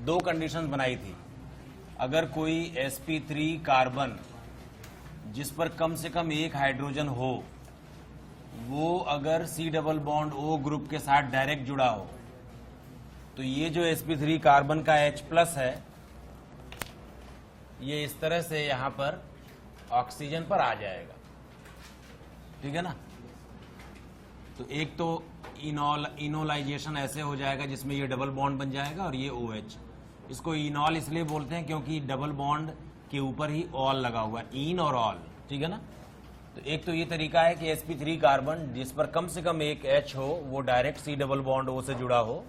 दो कंडीशंस बनाई थी। अगर कोई sp3 कार्बन जिस पर कम से कम एक हाइड्रोजन हो, वो अगर C double bond O group के साथ डायरेक्ट जुड़ा हो, तो ये जो sp3 कार्बन का H प्लस है, ये इस तरह से यहां पर ऑक्सीजन पर आ जाएगा। ठीक है ना। तो एक तो इनोलाइजेशन ऐसे हो जाएगा जिसमें ये डबल बॉन्ड बन जाएगा और ये OH। इसको इनॉल इसलिए बोलते हैं क्योंकि डबल बॉन्ड के ऊपर ही ऑल लगा हुआ है, इन और ऑल। ठीक है ना। तो एक तो ये तरीका है कि sp3 कार्बन जिस पर कम से कम एक H हो वो direct C double bond O से जुड़ा हो,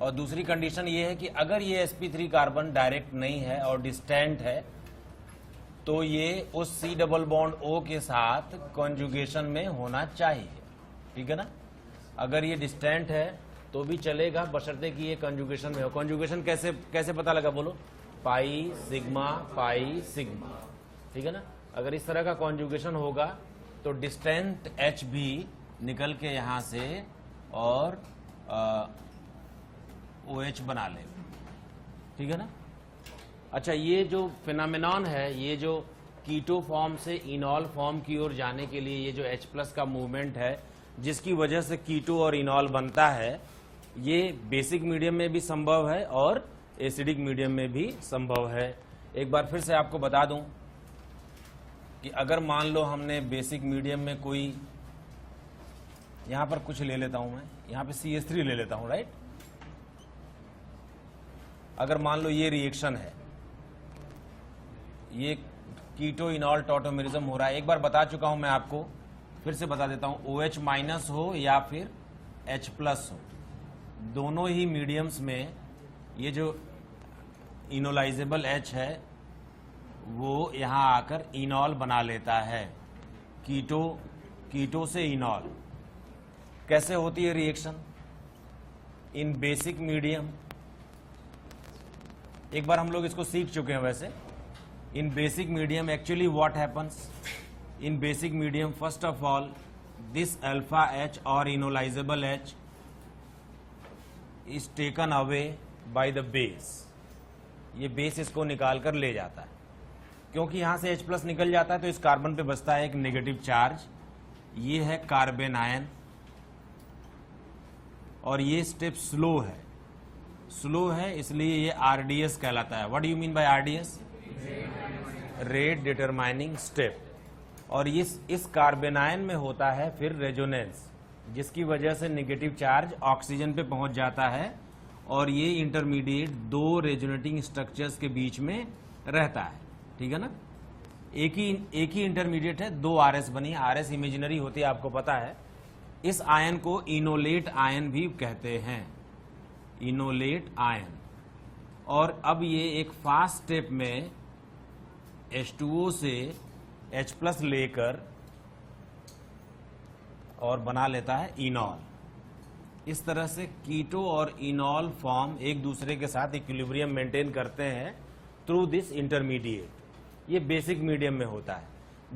और दूसरी कंडीशन ये है कि अगर ये sp3 कार्बन डायरेक्ट नहीं है और डिस्टेंट है, तो ये उस C डबल बॉन्ड O के साथ कॉन्जुगेशन में होना चाहिए। ठीक है ना। अगर ये डिस्टेंट है तो भी चलेगा, बशर्ते कि ये कॉन्जुगेशन में हो। कॉन्जुगेशन कैसे पता लगा बोलो? Pi sigma pi sigma. ठीक है ना। अगर इस तरह का कॉन्जुगेशन होगा तो डिस्टेंट H भी निकल के यहां से और OH बना लेगा। ठीक है ना। अच्छा, ये जो फिनोमेनॉन है, ये जो कीटो फॉर्म से इनॉल फॉर्म की ओर जाने के लिए ये जो H प्लस का मूवमेंट है, जिसकी वजह से कीटो और इनॉल बनता है, ये बेसिक मीडियम में भी संभव है और एसिडिक मीडियम में भी संभव है। एक बार फिर से आपको बता दूं कि अगर मान लो हमने बेसिक मीडियम में कोई, यहां पर कुछ ले लेता हूं मैं, यहां पे CH3 ले लेता हूं, राइट। अगर मान लो ये रिएक्शन है, ये कीटो इनॉल टॉटोमेरिज्म हो रहा है। एक बार बता चुका हूं मैं आपको, फिर से बता देता हूं, OH माइनस हो या फिर H प्लस हो, दोनों ही मीडियम्स में ये जो इनोलाइजेबल H है वो यहां आकर इनॉल बना लेता है। कीटो से इनॉल कैसे होती है रिएक्शन इन बेसिक मीडियम? एक बार हम लोग इसको सीख चुके हैं। वैसे in basic medium actually what happens in basic medium, first of all this alpha H और enolizable H is taken away by the base. ये बेस इसको निकाल कर ले जाता है। क्योंकि यहां से H प्लस निकल जाता है तो इस कार्बन पे बचता है एक नेगेटिव चार्ज, ये है कार्बन आयन, और ये स्टेप स्लो है। स्लो है इसलिए ये RDS कहलाता है। What do you mean by RDS? Rate determining step. और इस कार्बन आयन में होता है फिर रेजोनेंस, जिसकी वजह से नेगेटिव चार्ज ऑक्सीजन पे पहुंच जाता है और ये इंटरमीडिएट दो रेजोनेटिंग स्ट्रक्चर्स के बीच में रहता है। ठीक है ना। एक ही इंटरमीडिएट है, दो RS बनी। RS इमेजिनरी होती है, आपको पता है। इस आयन को इनोलेट आयन भी कहते हैं, इनोलेट आयन। और अब ये एक फास्ट स्टेप में H2O से H प्लस लेकर और बना लेता है इनॉल। इस तरह से कीटो और इनॉल फॉर्म एक दूसरे के साथ इक्विलिब्रियम मेंटेन करते हैं थ्रू दिस इंटरमीडिएट। ये बेसिक मीडियम में होता है।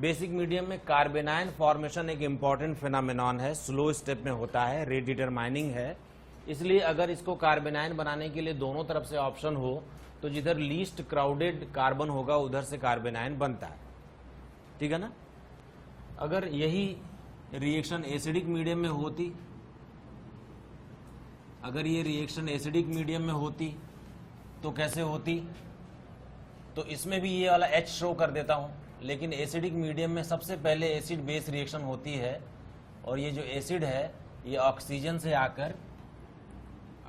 बेसिक मीडियम में कार्बेनाइन फॉर्मेशन एक इंपॉर्टेंट फिनोमेनॉन है, स्लो स्टेप में होता है, रेट डिटरमाइनिंग है। इसलिए अगर इसको कार्बेनाइन बनाने के लिए दोनों तरफ से ऑप्शन हो तो जिधर लीस्ट क्राउडेड कार्बन होगा उधर से कार्बेनाइन बनता है। ठीक है ना। अगर यही रिएक्शन एसिडिक मीडियम में होती, अगर ये रिएक्शन एसिडिक मीडियम में होती तो कैसे होती? तो इसमें भी ये वाला H शो कर देता हूं, लेकिन एसिडिक मीडियम में सबसे पहले एसिड बेस रिएक्शन होती है और ये जो एसिड है ये ऑक्सीजन से आकर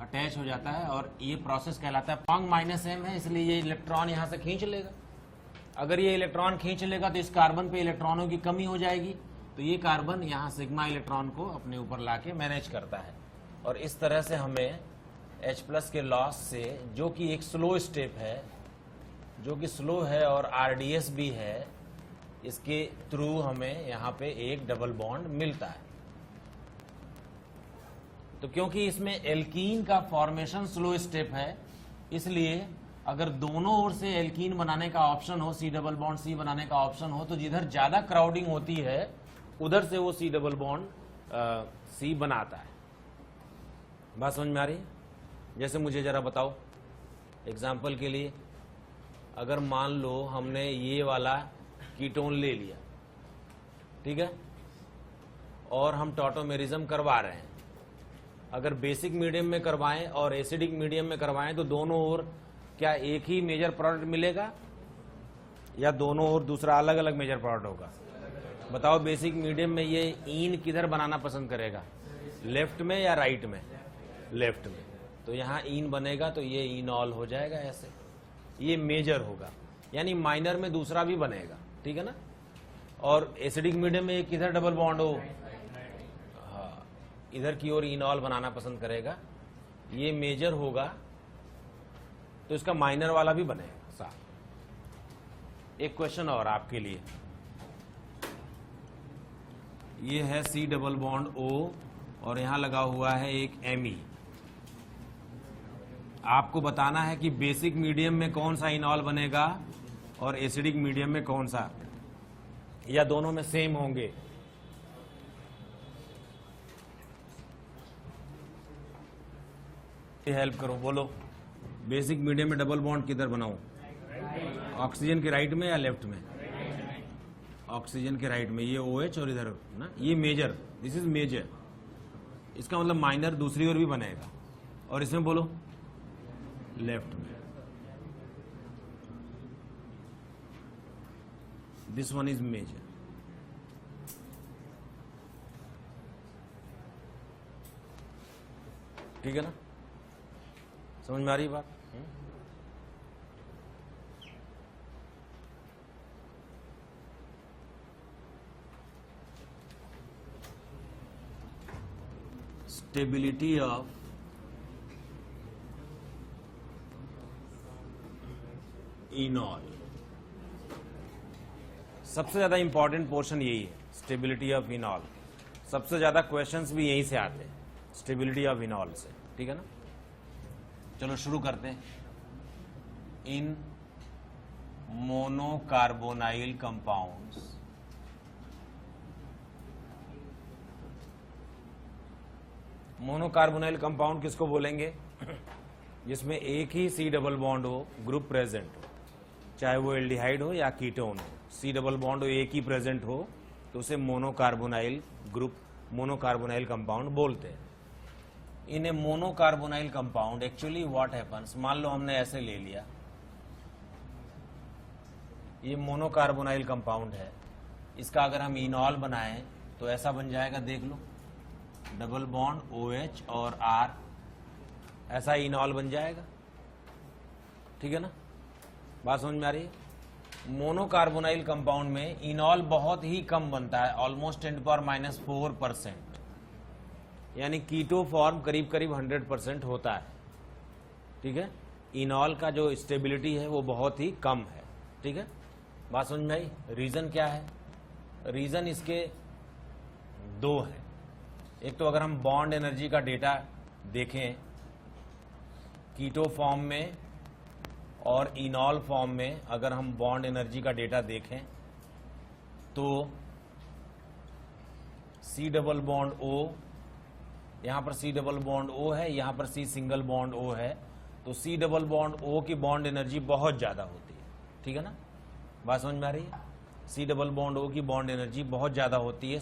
अटैच हो जाता है और ये प्रोसेस कहलाता है पॉन्ग -m है, इसलिए ये इलेक्ट्रॉन यहां से खींच लेगा। अगर ये इलेक्ट्रॉन खींच लेगा तो इस कार्बन पे इलेक्ट्रॉनों की कमी हो जाएगी, तो ये कार्बन यहां सिग्मा इलेक्ट्रॉन को अपने ऊपर लाके मैनेज करता है। और इस तरह से हमें H प्लस के लॉस से, जो कि एक स्लो स्टेप है, जो कि स्लो है और RDS भी है, इसके थ्रू हमें यहाँ पे एक डबल बॉन्ड मिलता है। तो क्योंकि इसमें एल्कीन का फॉर्मेशन स्लो स्टेप है, इसलिए अगर दोनों ओर से एल्कीन बनाने का ऑप्शन हो, C डबल बॉन्ड C बनाने का ऑप्शन हो, तो जिधर ज्यादा क्राउडिंग होती है उधर से वो C डबल बॉन्ड C बनाता है। बात समझ में आ रही है? जैसे मुझे जरा बताओ, एग्जाम्पल के लिए अगर मान लो हमने ये वाला कीटोन ले लिया, ठीक है, और हम टॉटोमेरिज्म करवा रहे हैं, अगर बेसिक मीडियम में करवाएं और एसिडिक मीडियम में करवाएं तो दोनों ओर क्या एक ही मेजर प्रोडक्ट मिलेगा या दोनों ओर दूसरा अलग अलग मेजर प्रोडक्ट होगा? बताओ, बेसिक मीडियम में ये ईन किधर बनाना पसंद करेगा, लेफ्ट में या राइट में? लेफ्ट में। तो यहाँ ईन बनेगा तो ये इनॉल हो जाएगा ऐसे, ये मेजर होगा, यानी माइनर में दूसरा भी बनेगा, ठीक है ना। और एसिडिक मीडियम में किधर डबल बॉन्ड हो, हाँ, इधर की ओर इनॉल बनाना पसंद करेगा, ये मेजर होगा तो इसका माइनर वाला भी बनेगा साथ। एक क्वेश्चन और आपके लिए, ये है C डबल बॉन्ड O और यहां लगा हुआ है एक Me। आपको बताना है कि बेसिक मीडियम में कौन सा इनॉल बनेगा और एसिडिक मीडियम में कौन सा, या दोनों में सेम होंगे। हेल्प करो, बोलो, बेसिक मीडियम में डबल बॉन्ड किधर बनाऊं? ऑक्सीजन के राइट में या लेफ्ट में? ऑक्सीजन के राइट में, ये OH और इधर ना, ये मेजर, दिस इज मेजर, इसका मतलब माइनर दूसरी ओर भी बनेगा। और इसमें बोलो लेफ्ट में, दिस वन इज मेजर। ठीक है ना, समझ में आ रही बात? स्टेबिलिटी ऑफ इनॉल, सबसे ज्यादा इंपॉर्टेंट पोर्शन यही है, स्टेबिलिटी ऑफ इनॉल। सबसे ज्यादा क्वेश्चंस भी यहीं से आते हैं, स्टेबिलिटी ऑफ इनॉल से, ठीक है ना। चलो शुरू करते हैं। इन मोनोकार्बोनाइल कंपाउंड्स, मोनोकार्बोनाइल कंपाउंड किसको बोलेंगे? जिसमें एक ही C डबल बॉन्ड हो, ग्रुप प्रेजेंट हो, चाहे वो एल्डिहाइड हो या कीटोन हो, C डबल बॉन्ड हो, एक ही प्रेजेंट हो, तो उसे मोनोकार्बोनाइल ग्रुप, मोनोकार्बोनाइल कंपाउंड बोलते हैं। इन ए मोनोकार्बोनाइल कंपाउंड एक्चुअली व्हाट हैपन्स, मान लो हमने ऐसे ले लिया, ये मोनोकार्बोनाइल कंपाउंड है, इसका अगर हम इनॉल बनाएं तो ऐसा बन जाएगा, देख लो, डबल बॉन्ड OH और R, ऐसा इनॉल बन जाएगा, ठीक है ना। बात समझ में आ रही है? मोनोकार्बोनाइल कंपाउंड में इनॉल बहुत ही कम बनता है, ऑलमोस्ट 10⁻⁴%, यानी कीटो फॉर्म करीब करीब 100% होता है, ठीक है। इनॉल का जो स्टेबिलिटी है वो बहुत ही कम है, ठीक है। बात समझ में आई? रीजन क्या है? रीजन इसके दो है। एक तो अगर हम बॉन्ड एनर्जी का डेटा देखें कीटो फॉर्म में और इनॉल फॉर्म में, अगर हम बॉन्ड एनर्जी का डेटा देखें तो C डबल बॉन्ड O, यहां पर C डबल बॉन्ड O है, यहां पर C सिंगल बॉन्ड O है, तो C डबल बॉन्ड O की बॉन्ड एनर्जी बहुत ज्यादा होती है, ठीक है ना। बात समझ में आ रही है? C डबल बॉन्ड O की बॉन्ड एनर्जी बहुत ज्यादा होती है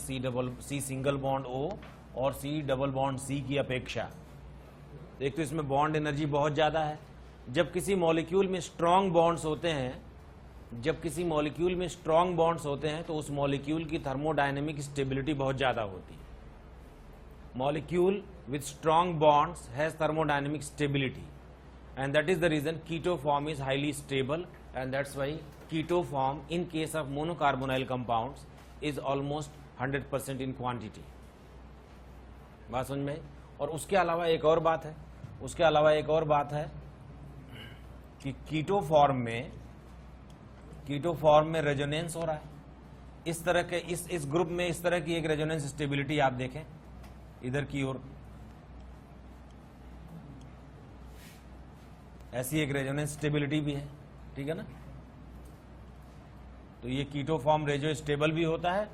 C सिंगल बॉन्ड O और C डबल बॉन्ड C की अपेक्षा। एक तो इसमें बॉन्ड एनर्जी बहुत ज्यादा है। जब किसी मॉलिक्यूल में स्ट्रॉन्ग बॉन्ड्स होते हैं, जब किसी मॉलिक्यूल में स्ट्रॉन्ग बॉन्ड्स होते हैं तो उस मॉलिक्यूल की थर्मोडायनेमिक स्टेबिलिटी बहुत ज्यादा होती है। Molecule with strong bonds has thermodynamic stability and that is the reason keto form is highly stable, and that's why keto form in case of monocarbonyl compounds is almost 100% in quantity। बात समझ में? और उसके अलावा एक और बात है, उसके अलावा एक और बात है कि कीटो फॉर्म में रेजोनेंस हो रहा है। इस तरह के इस ग्रुप में इस तरह की एक रेजोनेंस स्टेबिलिटी आप देखें इधर की ओर, ऐसी एक रेजोनेंस स्टेबिलिटी भी है, ठीक है ना। तो ये कीटो फॉर्म रेजो स्टेबल भी होता है,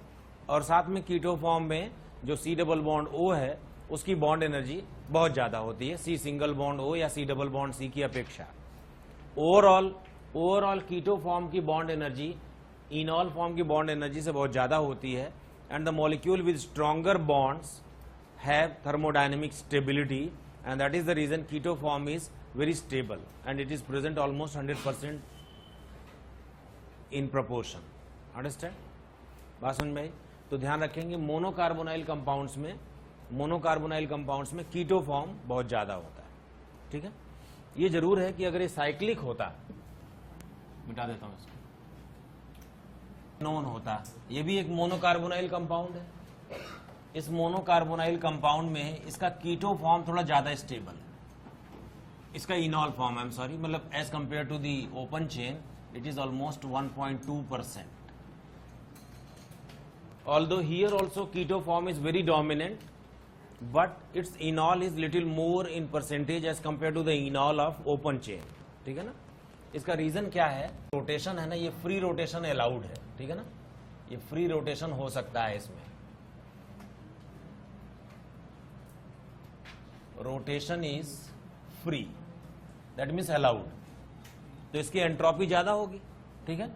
और साथ में कीटो फॉर्म में जो C डबल बॉन्ड O है उसकी बॉन्ड एनर्जी बहुत ज्यादा होती है C सिंगल बॉन्ड O या C डबल बॉन्ड C की अपेक्षा। ओवरऑल कीटो फॉर्म की बॉन्ड एनर्जी इनॉल फॉर्म की बॉन्ड एनर्जी से बहुत ज्यादा होती है, and the molecule with stronger bonds have thermodynamic stability, and that is the reason keto form is very stable and it is present almost 100% in proportion. Understand? बात समझ में आई? तो ध्यान रखेंगे मोनोकार्बोनाइल कंपाउंड्स में कीटो फॉर्म बहुत ज्यादा होता है। ठीक है, ये जरूर है कि अगर ये साइक्लिक होता, मिटा देता हूं इसको, नॉन होता, ये भी एक मोनोकार्बोनाइल कंपाउंड है। इस मोनोकार्बोनाइल कंपाउंड में इसका कीटो फॉर्म थोड़ा ज्यादा स्टेबल है, इसका enol form, I am sorry, मतलब as compare to the open chain it is almost 1.2%. Although here also keto form is very dominant, but its enol is little more in percentage as compared to the enol of open chain. ठीक है ना? इसका reason क्या है? Rotation है ना, ये free rotation allowed है। ठीक है ना, ये फ्री रोटेशन हो सकता है, इसमें rotation is free, that means allowed, तो इसकी एंट्रोपी ज्यादा होगी। ठीक है,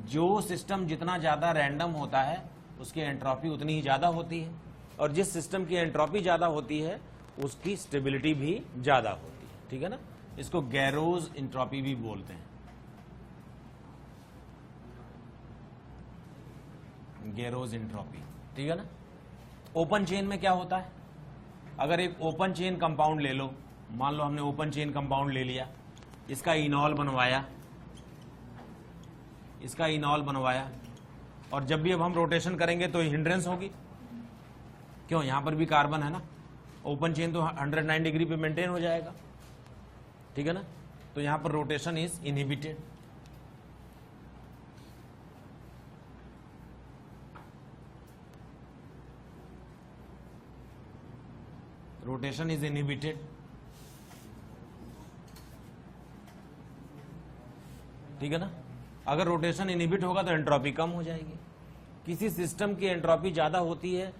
जो सिस्टम जितना ज्यादा रैंडम होता है उसकी एंट्रोपी उतनी ही ज्यादा होती है, और जिस सिस्टम की एंट्रोपी ज्यादा होती है उसकी स्टेबिलिटी भी ज्यादा होती है। ठीक है ना, इसको गैरोज एंट्रोपी भी बोलते हैं, गैरोज एंट्रोपी। ठीक है ना, ओपन चेन में क्या होता है? अगर एक ओपन चेन कंपाउंड ले लो, मान लो हमने ओपन चेन कंपाउंड ले लिया, इसका इनॉल बनवाया, और जब भी अब हम रोटेशन करेंगे तो हिंड्रेंस होगी, क्यों? यहां पर भी कार्बन है ना, ओपन चेन तो 109 डिग्री पे मेंटेन हो जाएगा। ठीक है ना, तो यहां पर rotation is inhibited. Rotation is inhibited. ठीक है ना, अगर रोटेशन इनहिबिट होगा तो एंट्रोपी कम हो जाएगी। किसी सिस्टम की एंट्रोपी ज्यादा होती है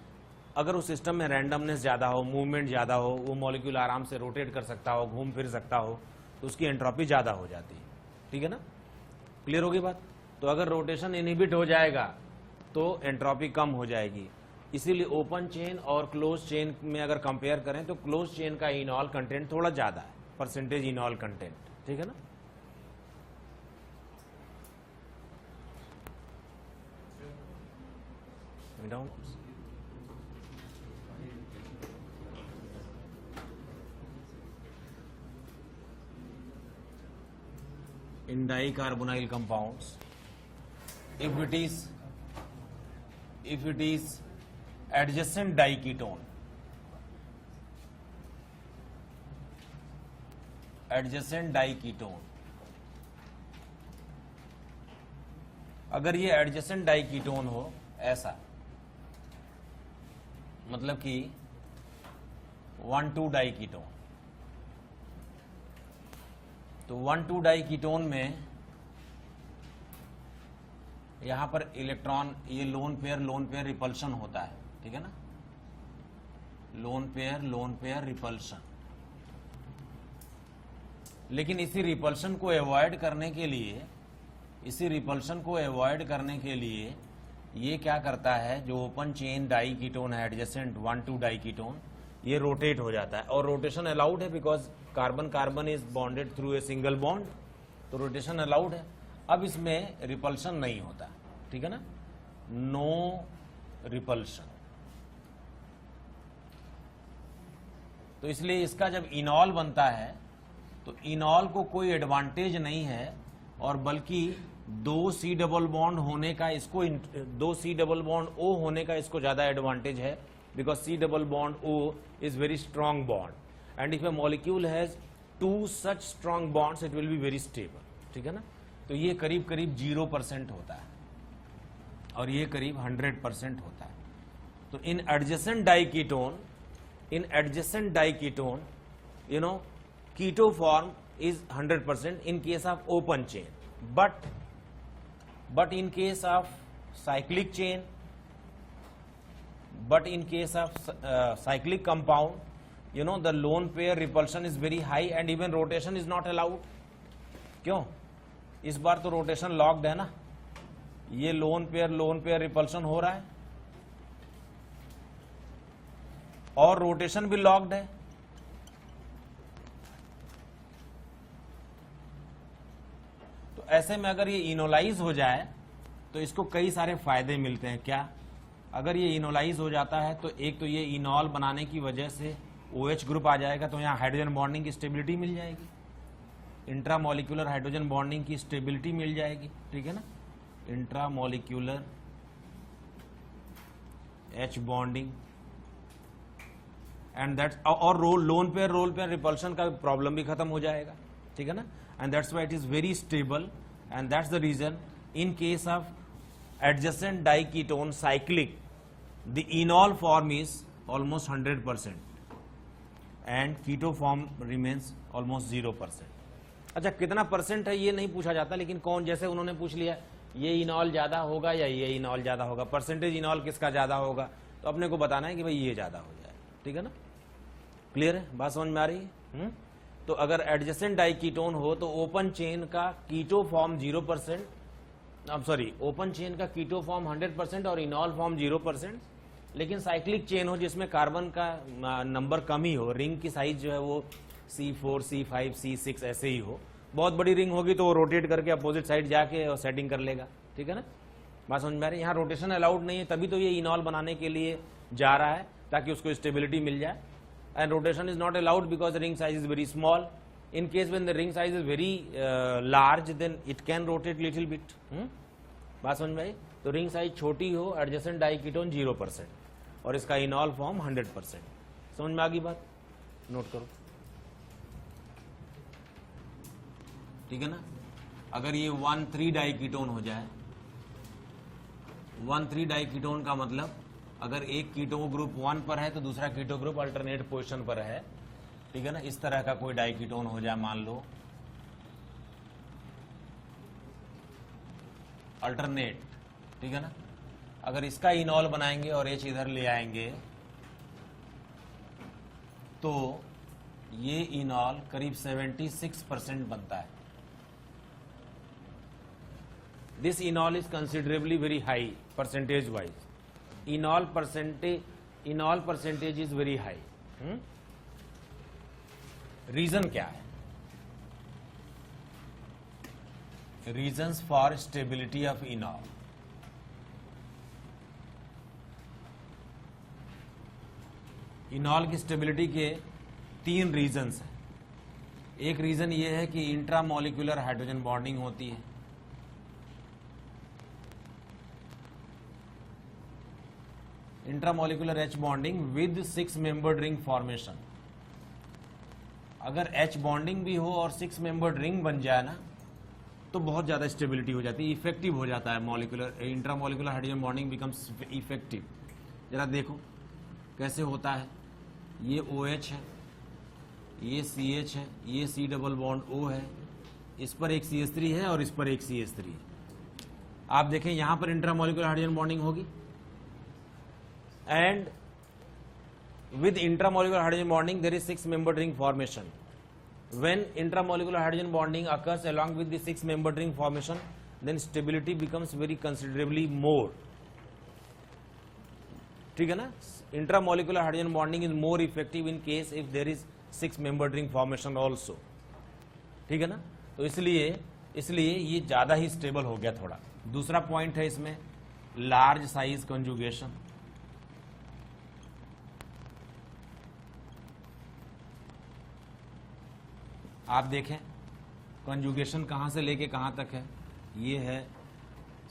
अगर उस सिस्टम में रैंडमनेस ज्यादा हो, मूवमेंट ज्यादा हो, वो मॉलिक्यूल आराम से रोटेट कर सकता हो, घूम फिर सकता हो, तो उसकी एंट्रोपी ज्यादा हो जाती है। ठीक है ना, क्लियर होगी बात? तो अगर रोटेशन इनहिबिट हो जाएगा तो एंट्रोपी कम हो जाएगी। इसीलिए ओपन चेन और क्लोज चेन में अगर कंपेयर करें तो क्लोज चेन का इनॉल कंटेंट थोड़ा ज्यादा है, परसेंटेज इनॉल कंटेंट। ठीक है ना, down in dicarbonyl compounds, if it is adjacent diketone, अगर ये एडजेसेंट डाइकीटोन हो, ऐसा मतलब कि 1,2 डाइकीटोन, तो 1,2 डाइकीटोन में यहां पर इलेक्ट्रॉन, ये लोन पेयर रिपल्शन होता है। ठीक है ना, लोन पेयर रिपल्शन। लेकिन इसी रिपल्शन को अवॉइड करने के लिए ये क्या करता है, जो ओपन चेन डाइकीटोन है एडजेसेंट 1,2 डाइकीटोन, ये रोटेट हो जाता है, और रोटेशन अलाउड है because carbon is bonded through a single bond, तो रोटेशन अलाउड है। अब इसमें रिपल्शन नहीं होता। ठीक है ना, नो रिपल्शन। तो इसलिए इसका जब इनॉल बनता है तो इनॉल को कोई एडवांटेज नहीं है, और बल्कि 2 C डबल बॉन्ड होने का इसको, 2 C डबल बॉन्ड O होने का इसको ज्यादा एडवांटेज है, because C double bond O is very strong bond, and if A molecule has 2 such strong bonds it will be very stable. ठीक है ना, तो ये करीब 0% होता है और ये करीब 100% होता है। तो in adjacent diketone you know, keto form is 100% in case of open chain, but in case of cyclic chain, but in case of cyclic compound, you know, the lone pair repulsion is very high and even rotation is not allowed. क्यों? इस बार तो rotation locked है ना, ये loan pair repulsion हो रहा है और रोटेशन भी लॉक्ड है। तो ऐसे में अगर ये इनोलाइज हो जाए तो इसको कई सारे फायदे मिलते हैं। क्या? अगर ये इनोलाइज हो जाता है तो एक तो ये इनॉल बनाने की वजह से OH ग्रुप आ जाएगा, तो यहाँ हाइड्रोजन बॉन्डिंग की स्टेबिलिटी मिल जाएगी, इंट्रामोलिक्यूलर हाइड्रोजन बॉन्डिंग की स्टेबिलिटी मिल जाएगी, ठीक है ना, intramolecular H bonding and that's, और लोन पेयर रिपल्शन का प्रॉब्लम भी खत्म हो जाएगा, ठीक है ना, and that's why it is very stable and that's the reason in case of adjacent diketone cyclic the enol form is almost 100% and keto form remains almost 0%। अच्छा, कितना परसेंट है ये नहीं पूछा जाता, लेकिन कौन, जैसे उन्होंने पूछ लिया ये इनॉल ज्यादा होगा या ये इनॉल ज्यादा होगा, परसेंटेज इनॉल किसका ज्यादा होगा, तो अपने को बताना है कि भाई ये ज्यादा हो जाए, ठीक है ना। क्लियर है? बात समझ में आ रही है? तो अगर एडजेसेंट डाइकीटोन हो तो ओपन चेन का कीटो फॉर्म 0%, ओपन चेन का कीटो फॉर्म 100% और इनॉल फॉर्म 0%, लेकिन साइक्लिक चेन हो जिसमें कार्बन का नंबर कम ही हो, रिंग की साइज जो है वो C4, C5, C6 ऐसे ही हो, बहुत बड़ी रिंग होगी तो वो रोटेट करके अपोजिट साइड जाके और सेटिंग कर लेगा, ठीक है ना। बात समझ में आ रही है? यहाँ रोटेशन अलाउड नहीं है, तभी तो ये इनॉल बनाने के लिए जा रहा है ताकि उसको स्टेबिलिटी मिल जाए, and rotation is not allowed because ring size is very small. In case when the ring size is very large, then it can rotate little bit। बात समझ में आई? तो रिंग साइज छोटी हो, एडजेसेंट डाइकीटोन 0% और इसका enol form 100%। समझ में आ गई बात? नोट करो, ठीक है ना। अगर ये 1,3 डाइकीटोन हो जाए, 1,3 डाइकीटोन का मतलब अगर एक कीटो ग्रुप 1 पर है तो दूसरा कीटो ग्रुप अल्टरनेट पोजीशन पर है, ठीक है ना। इस तरह का कोई डाइकीटोन हो जाए, मान लो अल्टरनेट, ठीक है ना। अगर इसका इनॉल बनाएंगे और H इधर ले आएंगे तो ये इनॉल करीब 76% बनता है। This enol is considerably very high percentage wise, enol percentage is very high. Reason क्या है? Reasons for stability of enol. Enol की स्टेबिलिटी के 3 रीजन्स हैं। एक रीजन ये है कि इंट्रामोलिकुलर हाइड्रोजन बॉन्डिंग होती है, intramolecular H bonding with 6 membered ring formation. अगर H बॉन्डिंग भी हो और 6 मेंबर्ड रिंग बन जाए ना तो बहुत ज्यादा स्टेबिलिटी हो जाती है, इफेक्टिव हो जाता है molecular intramolecular hydrogen bonding becomes effective. जरा देखो कैसे होता है। ये OH है, ये CH है, ये C डबल बॉन्ड O है, इस पर एक CH3 है और इस पर एक CH3 है। आप देखें यहां पर इंट्रामोलिकुलर हाइड्रोजन बॉन्डिंग होगी and with intramolecular hydrogen bonding there is 6 membered ring formation. When intramolecular hydrogen bonding occurs along with the 6 membered ring formation, then stability becomes very considerably more, ठीक है ना। intramolecular hydrogen bonding is more effective in case if there is 6 membered ring formation also, ठीक है ना। तो इसलिए ये ज्यादा ही स्टेबल हो गया थोड़ा। दूसरा पॉइंट है इसमें लार्ज साइज कंजुगेशन। आप देखें कंजुगेशन कहां से लेके कहां तक है। ये है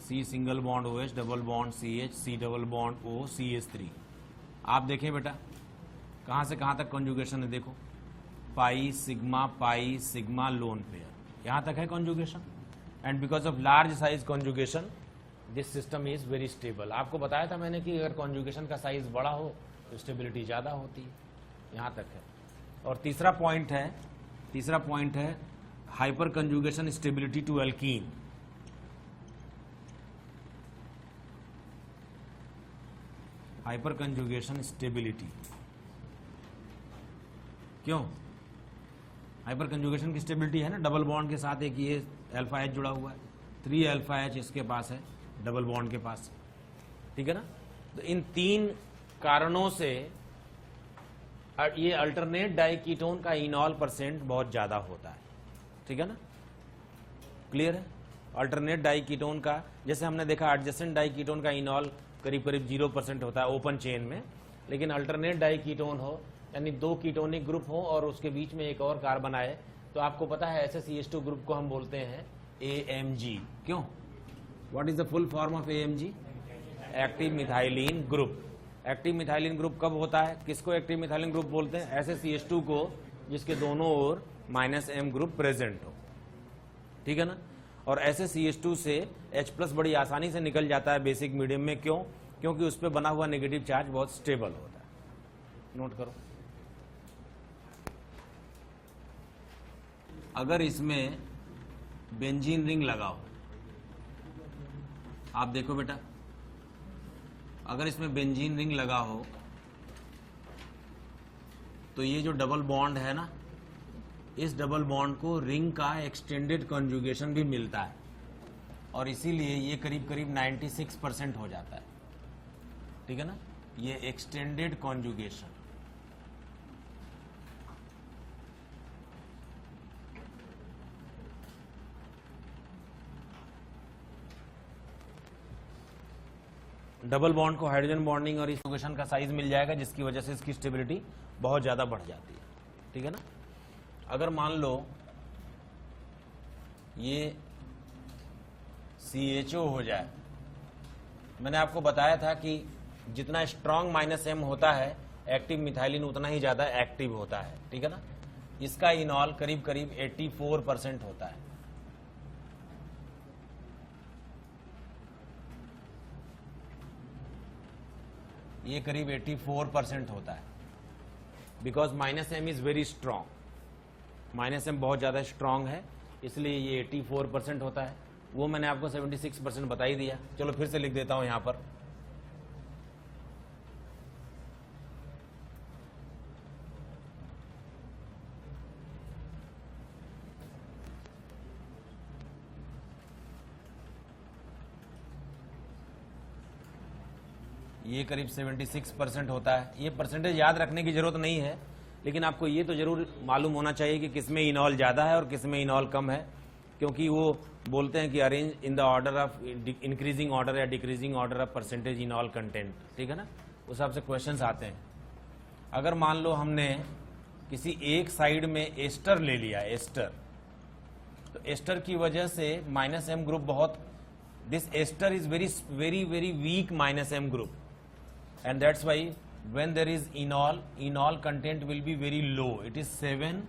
C single bond OH double bond CH, C double bond O, CH3। आप देखें बेटा कहां से कहां तक कंजुगेशन है। देखो पाई सिग्मा लोन पेयर, यहां तक है conjugation. And because of large size conjugation this system is very stable. आपको बताया था मैंने कि अगर कंजुगेशन का साइज बड़ा हो तो स्टेबिलिटी ज्यादा होती है, यहां तक है। और तीसरा पॉइंट है hyperconjugation stability to alkene. Hyperconjugation stability क्यों? हाइपर कंजुगेशन की स्टेबिलिटी है ना, डबल बॉन्ड के साथ एक ये अल्फा एच जुड़ा हुआ है, 3 अल्फा एच इसके पास है डबल बॉन्ड के पास, ठीक है ना। तो इन 3 कारणों से ये अल्टरनेट डाइकीटोन का इनॉल परसेंट बहुत ज्यादा होता है, ठीक है ना, क्लियर है। अल्टरनेट डाइकीटोन का, जैसे हमने देखा एडजेसेंट डाइकीटोन का इनॉल करीब करीब 0% होता है ओपन चेन में, लेकिन अल्टरनेट डाइकीटोन हो यानी 2 कीटोनिक ग्रुप हो और उसके बीच में एक और कार्बन आए, तो आपको पता है SSCH2 ग्रुप को हम बोलते हैं AMG। क्यों? What is the full form of AMG? Active methylene group. Active methylene group कब होता है, किसको एक्टिव मिथाइलिन ग्रुप बोलते हैं? SSCH2 को जिसके दोनों ओर -M ग्रुप प्रेजेंट हो, ठीक है ना। और SSCH2 से H+ बड़ी आसानी से निकल जाता है बेसिक मीडियम में, क्यों? क्योंकि उस पर बना हुआ नेगेटिव चार्ज बहुत स्टेबल होता है। नोट करो, अगर इसमें बेंजीन रिंग लगाओ, आप देखो बेटा, अगर इसमें बेंजीन रिंग लगा हो तो ये जो डबल बॉन्ड है ना, इस डबल बॉन्ड को रिंग का एक्सटेंडेड कॉन्जुगेशन भी मिलता है और इसीलिए ये करीब करीब 96% हो जाता है, ठीक है ना, ये एक्सटेंडेड कॉन्जुगेशन। डबल बॉन्ड को हाइड्रोजन बॉन्डिंग और इस कॉन्जुगेशन का साइज मिल जाएगा, जिसकी वजह से इसकी स्टेबिलिटी बहुत ज्यादा बढ़ जाती है, ठीक है ना। अगर मान लो ये CHO हो जाए, मैंने आपको बताया था कि जितना स्ट्रॉन्ग -M होता है एक्टिव मिथाइलिन उतना ही ज्यादा एक्टिव होता है, ठीक है ना। इसका इनॉल करीब करीब 84% होता है, ये करीब 84% होता है, because -M is very strong, -M बहुत ज्यादा स्ट्रॉन्ग है, इसलिए ये 84% होता है। वो मैंने आपको 76% बता ही दिया। चलो फिर से लिख देता हूं यहां पर, ये करीब 76% होता है। ये परसेंटेज याद रखने की जरूरत नहीं है, लेकिन आपको ये तो जरूर मालूम होना चाहिए कि किसमें इनॉल ज्यादा है और किसमें इनॉल कम है, क्योंकि वो बोलते हैं कि arrange in the order of increasing order या decreasing order of percentage enol content, ठीक है ना, उस हिसाब से क्वेश्चंस आते हैं। अगर मान लो हमने किसी एक साइड में एस्टर ले लिया, एस्टर, तो एस्टर की वजह से -M ग्रुप बहुत, this ester is very very very weak -M group, and that's why when there is enol content will be very low, it is 7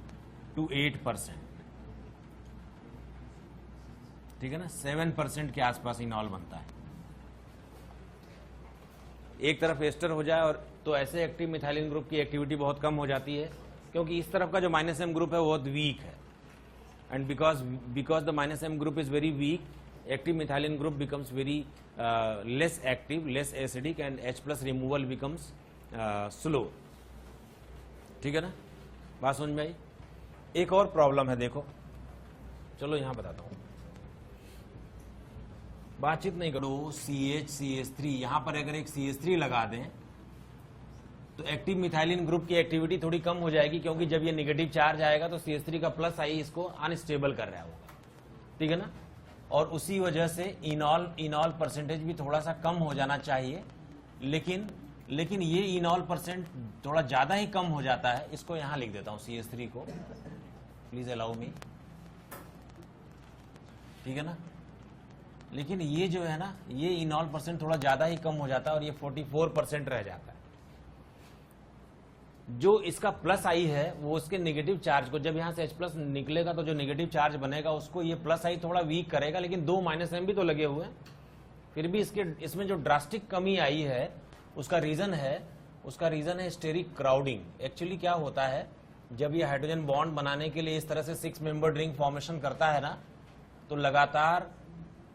to 8%, ठीक है ना, 7% के आसपास इनॉल बनता है। एक तरफ एस्टर हो जाए और तो ऐसे एक्टिव मिथाइलिन ग्रुप की एक्टिविटी बहुत कम हो जाती है, क्योंकि इस तरफ का जो -M ग्रुप है वो बहुत वीक है, and because the -M group is very weak, active methylene group becomes very less active, less acidic, and H+ removal becomes slow, ठीक है ना, बात समझ में आई। एक और प्रॉब्लम है, देखो, चलो यहां बताता हूं, बातचीत नहीं करो। CH3, यहां पर अगर एक CH3 लगा दें तो एक्टिव मिथाइलिन ग्रुप की एक्टिविटी थोड़ी कम हो जाएगी, क्योंकि जब ये नेगेटिव चार्ज आएगा तो CH3 का प्लस आई इसको अनस्टेबल कर रहा होगा, ठीक है ना, और उसी वजह से इनॉल परसेंटेज भी थोड़ा सा कम हो जाना चाहिए, लेकिन ये इनॉल परसेंट थोड़ा ज्यादा ही कम हो जाता है। इसको यहां लिख देता हूं CH3 को, प्लीज अलाउ मी, ठीक है ना, लेकिन ये जो है ना, ये इनॉल परसेंट थोड़ा ज्यादा ही कम हो जाता है और ये 44% रह जाता है। जो इसका प्लस आई है वो उसके नेगेटिव चार्ज को, जब यहां से H+ निकलेगा तो जो नेगेटिव चार्ज बनेगा उसको ये प्लस आई थोड़ा वीक करेगा, लेकिन 2 -M भी तो लगे हुए हैं, फिर भी इसमें जो ड्रास्टिक कमी आई है उसका रीजन है स्टेरिक क्राउडिंग। एक्चुअली क्या होता है, जब ये हाइड्रोजन बॉन्ड बनाने के लिए इस तरह से 6 मेंबर्ड रिंग फॉर्मेशन करता है ना, तो लगातार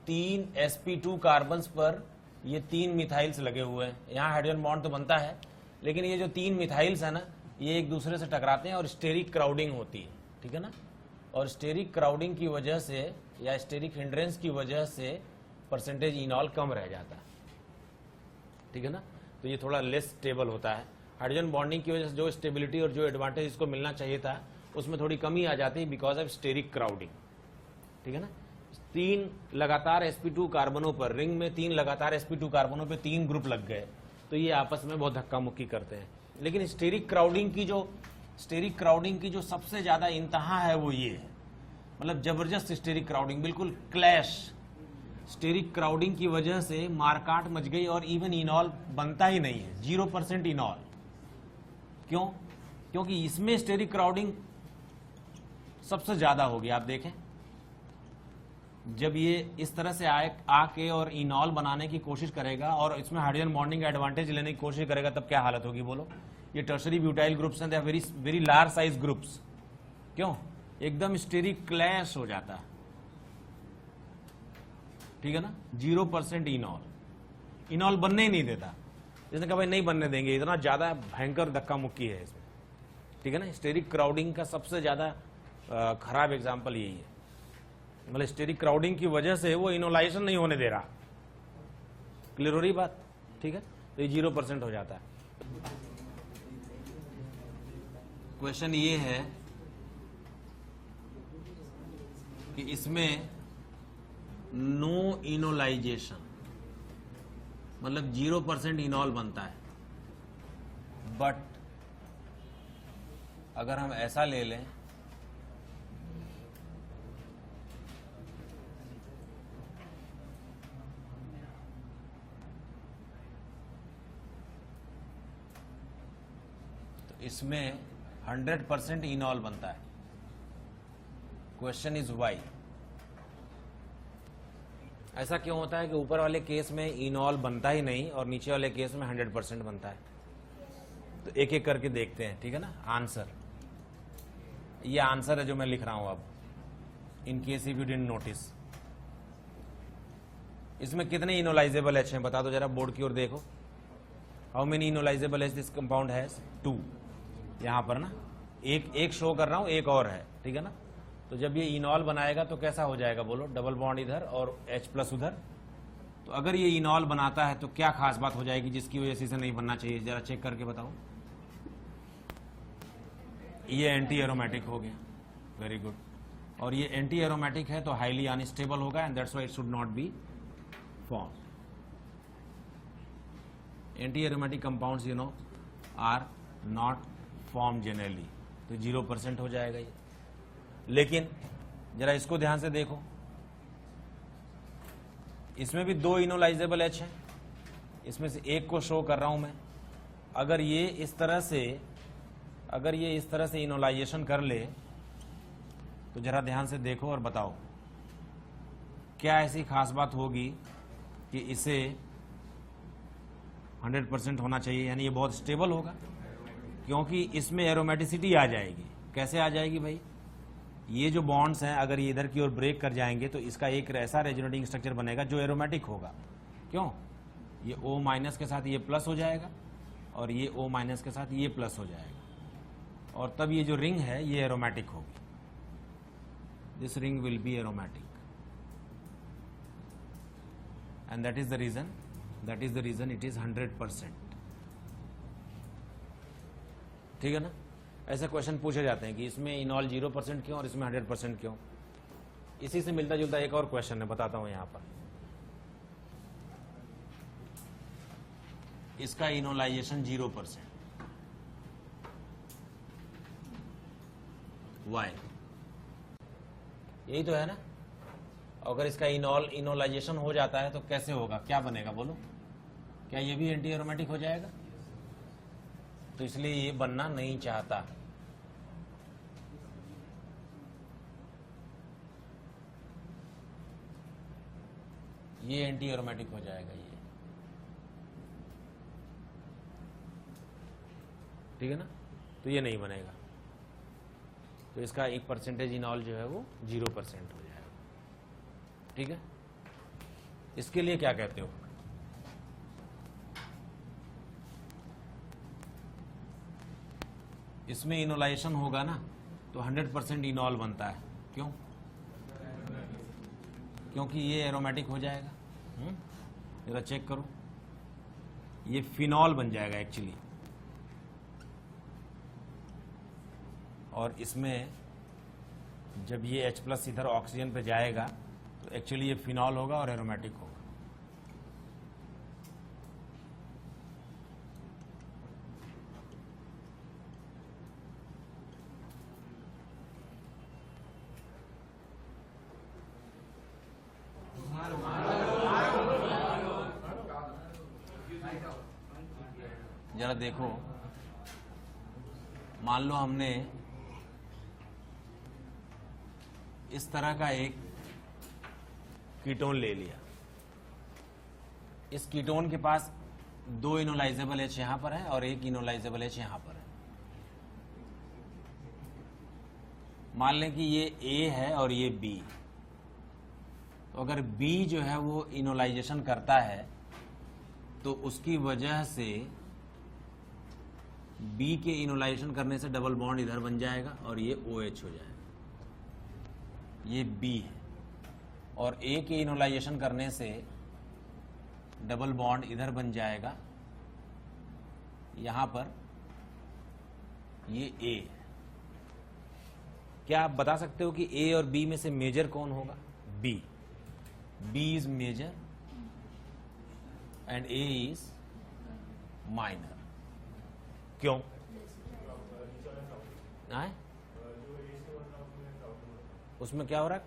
3 sp2 कार्बन पर ये 3 मिथाइल्स लगे हुए हैं। यहाँ हाइड्रोजन बॉन्ड तो बनता है, लेकिन ये जो 3 मिथाइल्स है ना, ये एक दूसरे से टकराते हैं और स्टेरिक क्राउडिंग होती है, ठीक है ना, और स्टेरिक क्राउडिंग की वजह से या स्टेरिक हिंड्रेंस की वजह से परसेंटेज इनॉल कम रह जाता है, ठीक है ना। तो ये थोड़ा लेस स्टेबल होता है। हाइड्रोजन बॉन्डिंग की वजह से जो स्टेबिलिटी और जो एडवांटेज इसको मिलना चाहिए था उसमें थोड़ी कमी आ जाती है बिकॉज ऑफ स्टेरिक क्राउडिंग, ठीक है ना। 3 लगातार sp2 कार्बनों पर, रिंग में 3 लगातार sp2 कार्बनों पे 3 ग्रुप लग गए तो ये आपस में बहुत धक्का मुक्की करते हैं। लेकिन स्टेरिक क्राउडिंग की जो सबसे ज्यादा इंतहा है वो ये है, मतलब जबरदस्त स्टेरिक क्राउडिंग, बिल्कुल क्लैश। स्टेरिक क्राउडिंग की वजह से मारकाट मच गई और इवन इनॉल बनता ही नहीं है, 0% इनॉल। क्यों? क्योंकि इसमें स्टेरिक क्राउडिंग सबसे ज्यादा होगी। आप देखें जब ये इस तरह से आके और इनॉल बनाने की कोशिश करेगा और इसमें हाइड्रोजन बॉन्डिंग का एडवांटेज लेने की कोशिश करेगा तब क्या हालत होगी बोलो। ये टर्शरी ब्यूटाइल ग्रुप्स हैं, they are very very large size groups. क्यों? एकदम स्टेरिक क्लैश हो जाता है, ठीक है ना। 0% इनॉल बनने ही नहीं देता। जिसने कहा भाई नहीं बनने देंगे, इतना ज्यादा भयंकर धक्का मुक्की है इसमें, ठीक है ना। स्टेरिक क्राउडिंग का सबसे ज्यादा खराब एग्जाम्पल यही है, मतलब स्टेरिक क्राउडिंग की वजह से वो इनोलाइजेशन नहीं होने दे रहा। क्लियर हो रही बात, ठीक है। तो ये 0% हो जाता है। क्वेश्चन ये है कि इसमें नो इनोलाइजेशन, मतलब 0% इनॉल बनता है, बट अगर हम ऐसा ले लें तो इसमें 100% इनॉल बनता है। Question is why. ऐसा क्यों होता है कि ऊपर वाले केस में इनॉल बनता ही नहीं और नीचे वाले केस में 100% बनता है? तो एक एक करके देखते हैं, ठीक है ना। आंसर, ये आंसर है जो मैं लिख रहा हूं अब, in case if you didn't notice. इसमें कितने इनोलाइजेबल एच हैं बता दो जरा, बोर्ड की ओर देखो। How many enolisable H this compound has? 2। यहां पर ना एक शो कर रहा हूं, एक और है, ठीक है ना। तो जब ये इनॉल बनाएगा तो कैसा हो जाएगा बोलो, डबल बॉन्ड इधर और H+ उधर। तो अगर ये इनॉल बनाता है तो क्या खास बात हो जाएगी जिसकी वजह से इसे नहीं बनना चाहिए? जरा चेक करके बताओ। ये एंटी एरोमेटिक हो गया, वेरी गुड। और ये एंटी एरोमेटिक है तो हाईली अनस्टेबल होगा and that's why it should not be form. Anti aromatic compounds you know are not form generally, तो 0% हो जाएगा ये। लेकिन जरा इसको ध्यान से देखो, इसमें भी 2 इनोलाइजेबल एच हैं, इसमें से एक को शो कर रहा हूं मैं। अगर ये इस तरह से इनोलाइजेशन कर ले तो जरा ध्यान से देखो और बताओ क्या ऐसी खास बात होगी कि इसे 100% होना चाहिए, यानी ये बहुत स्टेबल होगा, क्योंकि इसमें एरोमेटिसिटी आ जाएगी। कैसे आ जाएगी भाई? ये जो बॉन्ड्स हैं अगर ये इधर की ओर ब्रेक कर जाएंगे तो इसका एक ऐसा रेजोनेटिंग स्ट्रक्चर बनेगा जो एरोमेटिक होगा। क्यों? ये O- के साथ ये प्लस हो जाएगा और ये O- के साथ ये प्लस हो जाएगा, और तब ये जो रिंग है ये एरोमेटिक होगी। This ring will be aromatic and that is the reason it is 100%, ठीक है ना। ऐसे क्वेश्चन पूछे जाते हैं कि इसमें इनॉल 0% क्यों और इसमें 100% क्यों। इसी से मिलता जुलता एक और क्वेश्चन है, बताता हूं यहां पर। इसका इनोलाइजेशन 0%, वाई? यही तो है ना। अगर इसका इनोलाइजेशन हो जाता है तो कैसे होगा, क्या बनेगा बोलो? क्या ये भी एंटी एरोमेटिक हो जाएगा? तो इसलिए ये बनना नहीं चाहता। ये एंटी एरोमेटिक हो जाएगा ये, ठीक है ना। तो ये नहीं बनेगा, तो इसका 1% इनॉल जो है वो 0% हो जाएगा, ठीक है। इसके लिए क्या कहते हो? इसमें इनोलाइजेशन होगा ना तो 100% इनॉल बनता है। क्यों? क्योंकि ये एरोमेटिक हो जाएगा। जरा चेक करो, ये फिनॉल बन जाएगा एक्चुअली, और इसमें जब ये H+ इधर ऑक्सीजन पे जाएगा तो एक्चुअली ये फिनॉल होगा और एरोमेटिक होगा। जरा देखो, मान लो हमने इस तरह का एक कीटोन ले लिया। इस कीटोन के पास 2 इनोलाइजेबल H यहां पर है और 1 इनोलाइजेबल H यहां पर है। मान लें कि ये A है और ये B। तो अगर B जो है वो इनोलाइजेशन करता है तो उसकी वजह से B के इनोलाइजेशन करने से डबल बॉन्ड इधर बन जाएगा और ये OH हो जाएगा। ये B है, और A के इनोलाइजेशन करने से डबल बॉन्ड इधर बन जाएगा, यहां पर ये A है। क्या आप बता सकते हो कि A और B में से मेजर कौन होगा? B। B is major and A is minor. क्यों? आए? उसमें क्या हो रहा है?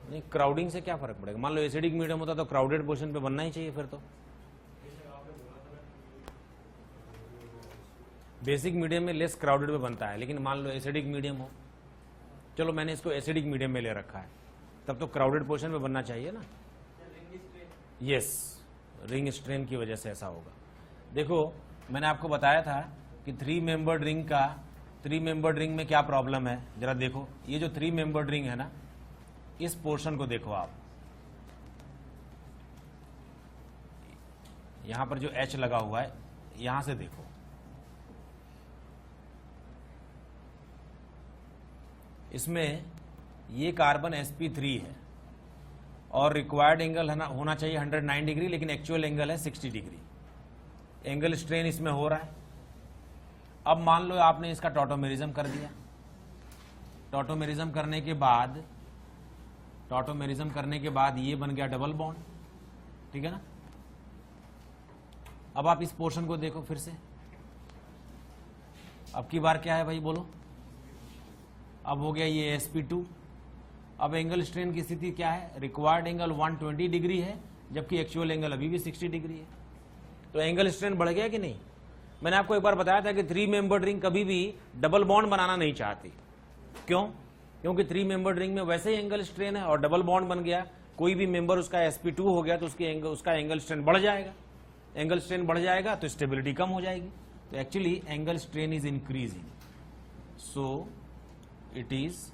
नहीं, क्राउडिंग से क्या फर्क पड़ेगा? मान लो एसिडिक मीडियम होता तो क्राउडेड पोर्शन पे बनना ही चाहिए फिर तो। बेसिक मीडियम में लेस क्राउडेड पे बनता है, लेकिन मान लो एसिडिक मीडियम हो, चलो मैंने इसको एसिडिक मीडियम में ले रखा है, तब तो क्राउडेड पोर्शन पे बनना चाहिए ना। यस, रिंग स्ट्रेन की वजह से ऐसा होगा। देखो, मैंने आपको बताया था कि 3 मेंबर्ड रिंग में क्या प्रॉब्लम है। जरा देखो, ये जो 3 मेंबर्ड रिंग है ना, इस पोर्शन को देखो आप, यहां पर जो H लगा हुआ है, यहां से देखो, इसमें ये कार्बन sp3 है और रिक्वायर्ड एंगल होना चाहिए 109 डिग्री, लेकिन एक्चुअल एंगल है 60 डिग्री। एंगल स्ट्रेन इसमें हो रहा है। अब मान लो आपने इसका टॉटोमेरिज्म कर दिया। टॉटोमेरिज्म करने के बाद ये बन गया डबल बॉन्ड, ठीक है ना। अब आप इस पोर्शन को देखो फिर से, अब की बार क्या है भाई बोलो? अब हो गया ये sp2। अब एंगल स्ट्रेन की स्थिति क्या है? रिक्वायर्ड एंगल 120 डिग्री है, जबकि एक्चुअल एंगल अभी भी 60 डिग्री है। तो एंगल स्ट्रेन बढ़ गया कि नहीं? मैंने आपको एक बार बताया था कि 3 मेंबर्ड रिंग कभी भी डबल बॉन्ड बनाना नहीं चाहती। क्यों? क्योंकि 3 मेंबर्ड रिंग में वैसे ही एंगल स्ट्रेन है और डबल बॉन्ड बन गया, कोई भी मेंबर उसका sp2 हो गया तो उसका एंगल स्ट्रेन बढ़ जाएगा। एंगल स्ट्रेन बढ़ जाएगा तो स्टेबिलिटी कम हो जाएगी। तो actually angle strain is increasing, so it is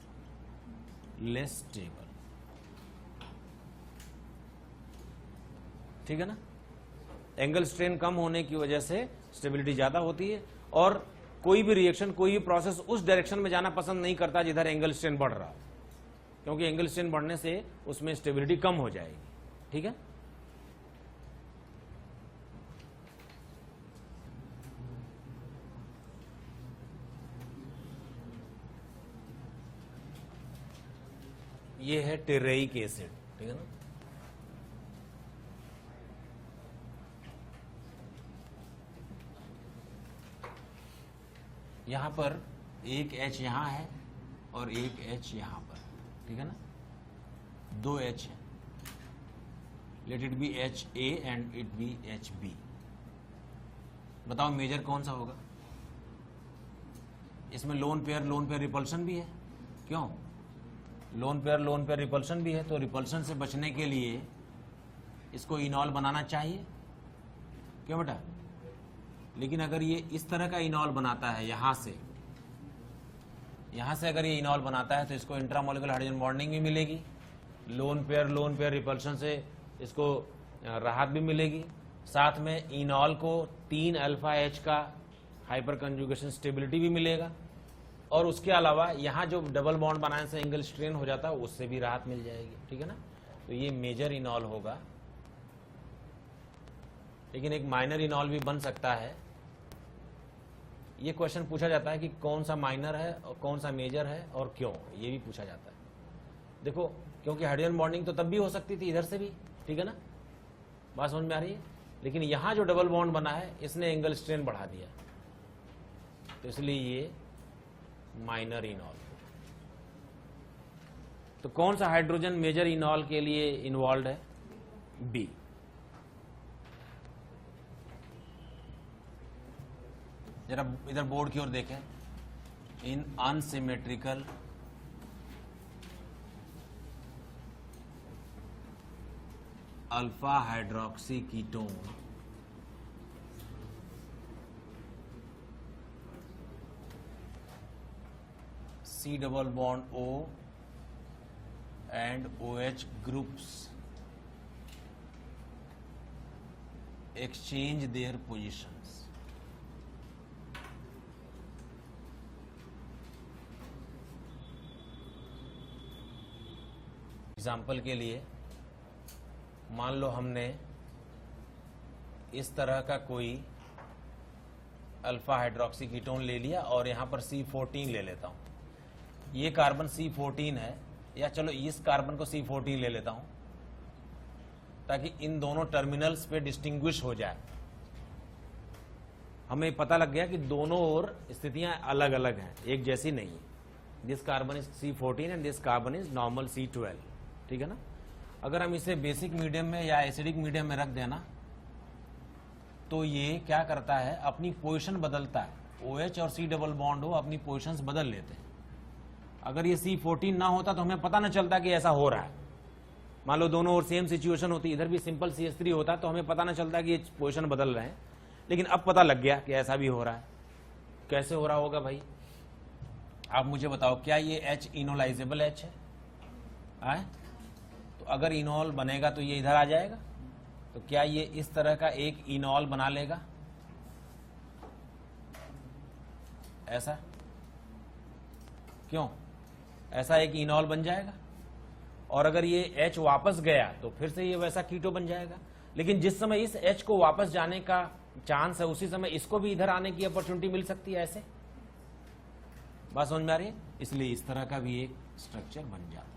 less stable. ठीक है ना। एंगल स्ट्रेन कम होने की वजह से स्टेबिलिटी ज्यादा होती है, और कोई भी रिएक्शन, कोई भी प्रोसेस उस डायरेक्शन में जाना पसंद नहीं करता जिधर एंगल स्ट्रेन बढ़ रहा हो, क्योंकि एंगल स्ट्रेन बढ़ने से उसमें स्टेबिलिटी कम हो जाएगी। ठीक है। ये है टेरेइक एसिड, ठीक है ना। यहां पर एक H यहां है और एक H यहां पर, ठीक है ना। 2 H है। Let it be HA and it be HB। बताओ मेजर कौन सा होगा? इसमें लोन पेयर रिपल्शन भी है। क्यों? लोन पेयर रिपल्शन भी है, तो रिपल्शन से बचने के लिए इसको इनॉल बनाना चाहिए। क्यों बेटा? लेकिन अगर ये इस तरह का इनॉल बनाता है, यहां से अगर ये इनॉल बनाता है तो इसको इंट्रामोलिकुलर हाइड्रोजन बॉन्डिंग भी मिलेगी, लोन पेयर रिपल्शन से इसको राहत भी मिलेगी। साथ में इनॉल को 3 अल्फा H का हाइपर कंजुगेशन स्टेबिलिटी भी मिलेगा, और उसके अलावा यहाँ जो डबल बॉन्ड बनाने से एंगल स्ट्रेन हो जाता है उससे भी राहत मिल जाएगी, ठीक है ना। तो ये मेजर इनॉल होगा, लेकिन एक माइनर इनॉल भी बन सकता है। ये क्वेश्चन पूछा जाता है कि कौन सा माइनर है और कौन सा मेजर है और क्यों, ये भी पूछा जाता है। देखो, क्योंकि हाइड्रोजन बॉन्डिंग तो तब भी हो सकती थी इधर से भी, ठीक है ना, बात समझ में आ रही है। लेकिन यहां जो डबल बॉन्ड बना है इसने एंगल स्ट्रेन बढ़ा दिया, तो इसलिए ये माइनर इनॉल। तो कौन सा हाइड्रोजन मेजर इनॉल के लिए इन्वॉल्व है? बी। जरा इधर बोर्ड की ओर देखें। In unsymmetrical alpha hydroxy ketone C double bond O and OH groups exchange their positions. Example के लिए मान लो हमने इस तरह का कोई अल्फा हाइड्रोक्सी कीटोन ले लिया और यहां पर C14 ले लेता हूं। ये कार्बन C14 है, या चलो इस कार्बन को C14 ले लेता हूं ताकि इन दोनों टर्मिनल्स पे डिस्टिंग्विश हो जाए। हमें पता लग गया कि दोनों ओर स्थितियां अलग अलग हैं, एक जैसी नहीं है। This carbon is C14 and this carbon is normal C12, ठीक है ना। अगर हम इसे बेसिक मीडियम में या एसिडिक मीडियम में रख देना तो ये क्या करता है, अपनी पोजीशन बदलता है। OH और C डबल बॉन्ड हो अपनी पोजीशंस बदल लेते हैं। अगर ये C14 ना होता तो हमें पता ना चलता कि ऐसा हो रहा है। मान लो दोनों ओर सेम सिचुएशन होती, इधर भी सिंपल CH3 होता तो हमें पता ना चलता कि ये पोजीशन बदल रहे हैं। लेकिन अब पता लग गया कि ऐसा भी हो रहा है। कैसे हो रहा होगा भाई, आप मुझे बताओ। क्या ये H इनोलाइजेबल H है? आए? तो अगर इनॉल बनेगा तो ये इधर आ जाएगा। तो क्या ये इस तरह का एक इनॉल बना लेगा ऐसा? क्यों? ऐसा एक इनॉल बन जाएगा। और अगर ये H वापस गया तो फिर से ये वैसा कीटो बन जाएगा। लेकिन जिस समय इस H को वापस जाने का चांस है उसी समय इसको भी इधर आने की अपॉर्चुनिटी मिल सकती है। ऐसे बात समझ में आ रही है? इसलिए इस तरह का भी एक स्ट्रक्चर बन जाता है।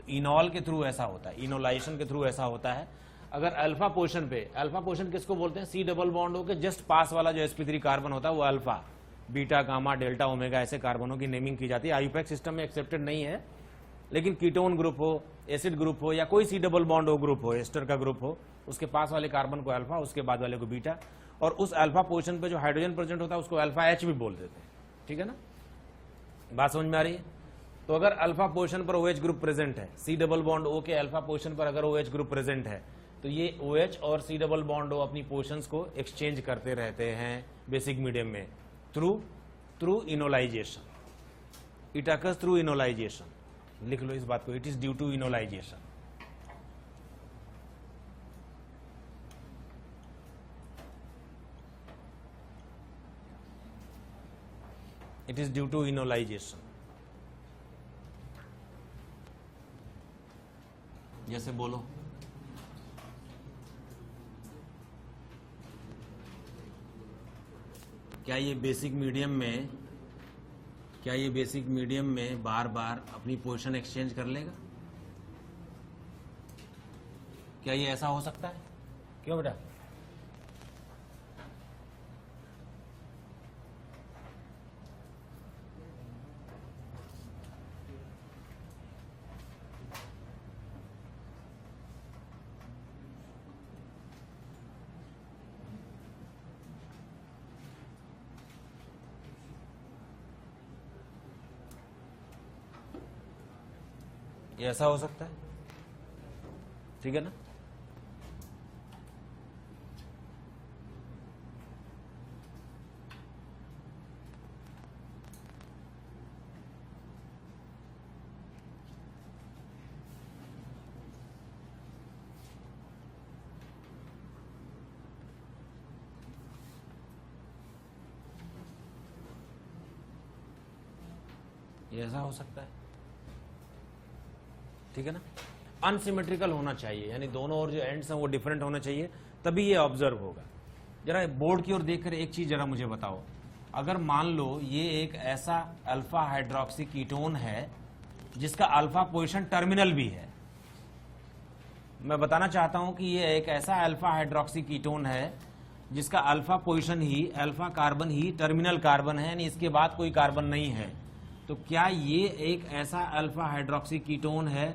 इनॉल के थ्रू ऐसा होता है, इनोलाइजेशन के थ्रू ऐसा होता है। अगर अल्फा पोजीशन पे, अल्फा पोजीशन किसको बोलते हैं? C डबल बॉन्ड के जस्ट पास वाला जो sp3 कार्बन होता है वो alpha, beta, gamma, delta, omega ऐसे कार्बनों की नेमिंग की जाती है। आईयूपैक सिस्टम में एक्सेप्टेड नहीं है, लेकिन कीटोन ग्रुप हो, एसिड ग्रुप हो, या कोई C डबल बॉन्ड हो ग्रुप हो, एस्टर का ग्रुप हो, उसके पास वाले कार्बन को अल्फा, उसके बाद वाले को बीटा, और उस अल्फा पोजीशन पे जो हाइड्रोजन प्रेजेंट होता है उसको अल्फा H भी बोल देते हैं, ठीक है ना। बात समझ में आ रही है? तो अगर अल्फा पोजीशन पर OH ग्रुप प्रेजेंट है, C डबल बॉन्ड O के अल्फा पोजीशन पर अगर OH ग्रुप प्रेजेंट है, तो ये OH और C डबल बॉन्ड O अपनी पोजीशंस को एक्सचेंज करते रहते हैं बेसिक मीडियम में through enolization. It occurs through enolization. लिख लो इस बात को, it is due to enolization. It is due to enolization. जैसे बोलो, क्या ये बेसिक मीडियम में बार बार अपनी पोजीशन एक्सचेंज कर लेगा? क्या ये ऐसा हो सकता है? क्यों बेटा? ये ऐसा हो सकता है, ठीक है ना। ये ऐसा हो सकता है, ठीक है ना। अनसिमेट्रिकल होना चाहिए, यानी दोनों और जो एंड्स हैं वो डिफरेंट होना चाहिए, तभी ये ऑब्जर्व होगा। जरा बोर्ड की ओर देखकर एक चीज जरा मुझे बताओ, अगर मान लो ये एक ऐसा अल्फा हाइड्रोक्सी कीटोन है जिसका अल्फा पोजीशन टर्मिनल भी है, मैं बताना चाहता हूं कि ये एक ऐसा अल्फा हाइड्रोक्सी कीटोन है जिसका अल्फा पोजीशन ही, अल्फा कार्बन ही टर्मिनल कार्बन है, यानी इसके बाद कोई कार्बन नहीं है, तो क्या ये एक ऐसा अल्फा हाइड्रोक्सी कीटोन है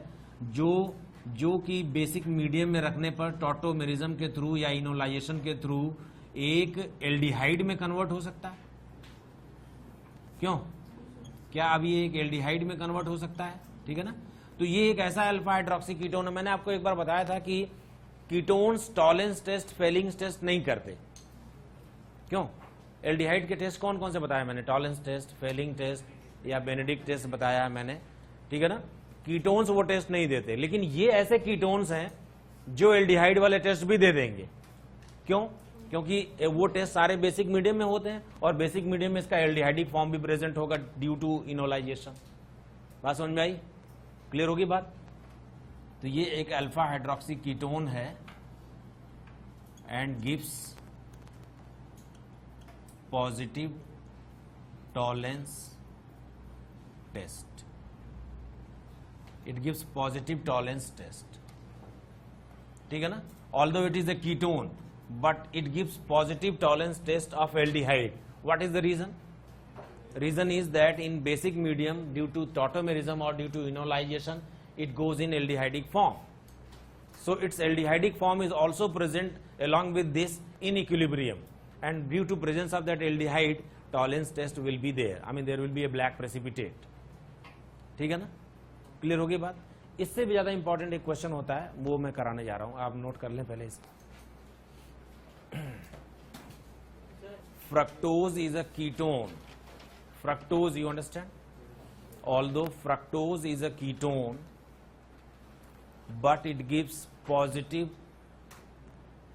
जो कि बेसिक मीडियम में रखने पर टॉटोमेरिज्म के थ्रू या इनोलाइजेशन के थ्रू एक एल्डिहाइड में कन्वर्ट हो सकता है? क्यों? क्या अब ये एक एल्डिहाइड में कन्वर्ट हो सकता है? ठीक है ना। तो ये एक ऐसा अल्फा हाइड्रोक्सी कीटोन है। मैंने आपको एक बार बताया था कि ketones Tollens test, Fehling's test नहीं करते। क्यों? एल्डिहाइड के टेस्ट कौन कौन से बताया मैंने? टॉलेंस टेस्ट, फेलिंग टेस्ट या बेनेडिक्ट टेस्ट बताया है मैंने, ठीक है ना। कीटोन्स वो टेस्ट नहीं देते, लेकिन ये ऐसे कीटोन्स हैं जो एल्डिहाइड वाले टेस्ट भी दे देंगे। क्यों? क्योंकि वो टेस्ट सारे बेसिक मीडियम में होते हैं और बेसिक मीडियम में इसका एल्डिहाइडिक फॉर्म भी प्रेजेंट होगा ड्यू टू इनोलाइजेशन। बात समझ में आई? क्लियर होगी बात? तो ये एक अल्फा हाइड्रोक्सी कीटोन है and gives positive Tollens test. It gives positive Tollens test, ठीक है ना। Although it is a ketone but it gives positive tolerance test of aldehyde. What is the reason? Reason is that in basic medium, due to tautomerism or due to enolization, it goes in aldehydic form. So its aldehydic form is also present along with this in equilibrium, and due to presence of that aldehyde, tolerance test will be there. I mean there will be a black precipitate. ठीक है ना? Clear होगी बात? इससे भी ज्यादा important एक question होता है, वो मैं कराने जा रहा हूं, आप नोट कर लें पहले इसे। Fructose is a ketone. Fructose, you understand? Although fructose is a ketone, but it gives positive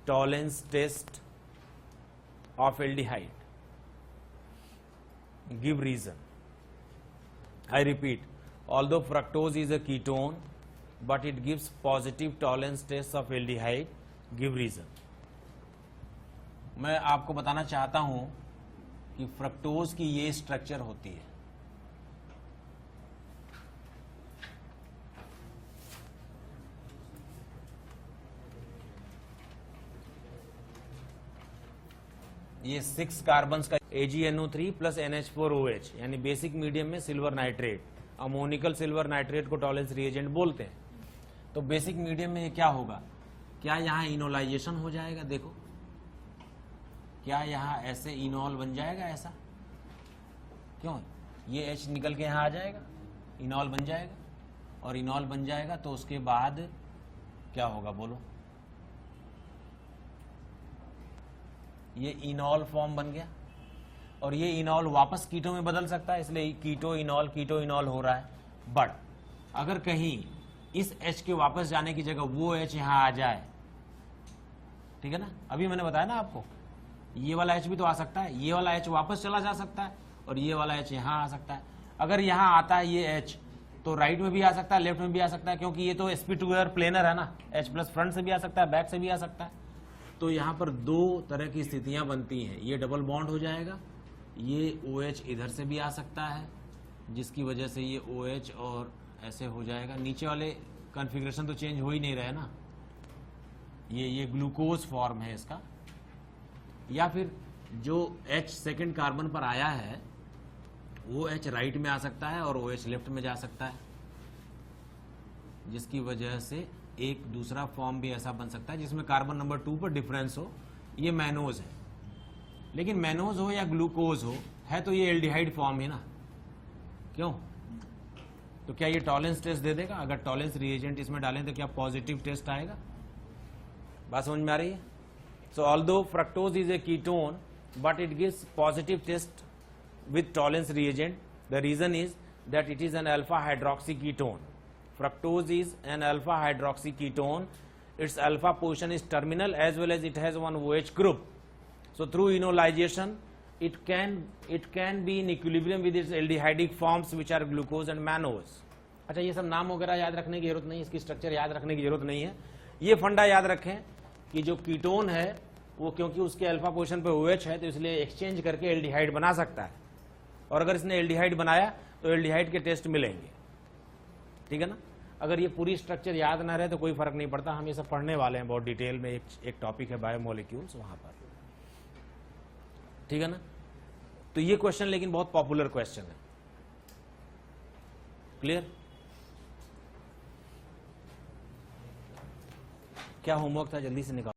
tolerance test of aldehyde. Give reason. I repeat, although fructose is a ketone, but it gives positive tolerance test of aldehyde. Give reason. मैं आपको बताना चाहता हूं कि fructose की ये structure होती है। ये 6 कार्बन्स का AgNO3 प्लस NH4OH, यानी बेसिक मीडियम में silver nitrate, ammoniacal silver nitrate को टॉलेंस रिएजेंट बोलते हैं। तो बेसिक मीडियम में क्या होगा? क्या यहां इनोलाइजेशन हो जाएगा? देखो, क्या यहां ऐसे इनॉल बन जाएगा ऐसा? क्यों? ये H निकल के यहां आ जाएगा, इनॉल बन जाएगा, और इनॉल बन जाएगा तो उसके बाद क्या होगा बोलो? ये इनॉल फॉर्म बन गया, और ये इनॉल वापस कीटो में बदल सकता है, इसलिए कीटो इनॉल हो रहा है। बट अगर कहीं इस H के वापस जाने की जगह वो H यहां आ जाए, ठीक है ना, अभी मैंने बताया ना आपको, ये वाला H भी तो आ सकता है, ये वाला H वापस चला जा सकता है, और ये वाला H यहां आ सकता है। अगर यहां आता है ये H, तो राइट में भी आ सकता है, लेफ्ट में भी आ सकता है, क्योंकि ये तो sp2 प्लेनर है ना। H प्लस फ्रंट से भी आ सकता है, बैक से भी आ सकता है। तो यहां पर दो तरह की स्थितियां बनती हैं, ये डबल बॉन्ड हो जाएगा, ये OH इधर से भी आ सकता है, जिसकी वजह से ये OH और ऐसे हो जाएगा। नीचे वाले कॉन्फ़िगरेशन तो चेंज हो ही नहीं रहे ना, ये ग्लूकोज फॉर्म है इसका। या फिर जो H सेकंड कार्बन पर आया है वो H राइट में आ सकता है और OH लेफ्ट में जा सकता है, जिसकी वजह से एक दूसरा फॉर्म भी ऐसा बन सकता है जिसमें कार्बन नंबर 2 पर डिफरेंस हो। ये मैनोज है, लेकिन मैनोज हो या ग्लूकोज हो, है तो ये एल्डिहाइड फॉर्म है ना। क्यों? तो क्या ये टॉलेंस टेस्ट दे देगा? अगर टॉलेंस रिएजेंट इसमें डालें तो क्या पॉजिटिव टेस्ट आएगा? बात समझ में आ रही है? So although fructose is a ketone, but it gives positive test with tolerance reagent. The reason is that it is an alpha hydroxy ketone. Fructose is an alpha hydroxy ketone. Its alpha position is terminal as well as it has one OH group. So through enolization, it can be in equilibrium with its aldehydic forms which are glucose and mannose. अच्छा, ये सब नाम वगैरह याद रखने की जरूरत नहीं है, इसकी स्ट्रक्चर याद रखने की जरूरत नहीं है. ये फंडा याद रखें कि जो कीटोन है वो क्योंकि उसके अल्फा पोजीशन पे OH है तो इसलिए एक्सचेंज करके एल्डिहाइड बना सकता है, और अगर इसने एल्डिहाइड बनाया तो एल्डिहाइड के टेस्ट मिलेंगे. ठीक है ना. अगर ये पूरी स्ट्रक्चर याद ना रहे तो कोई फर्क नहीं पड़ता. हम ये सब पढ़ने वाले हैं बहुत डिटेल में. एक टॉपिक है बायोमोलिक्यूल्स, वहां पर. ठीक है ना. तो ये क्वेश्चन लेकिन बहुत पॉपुलर क्वेश्चन है. क्लियर. क्या होमवर्क था, जल्दी से निकाल.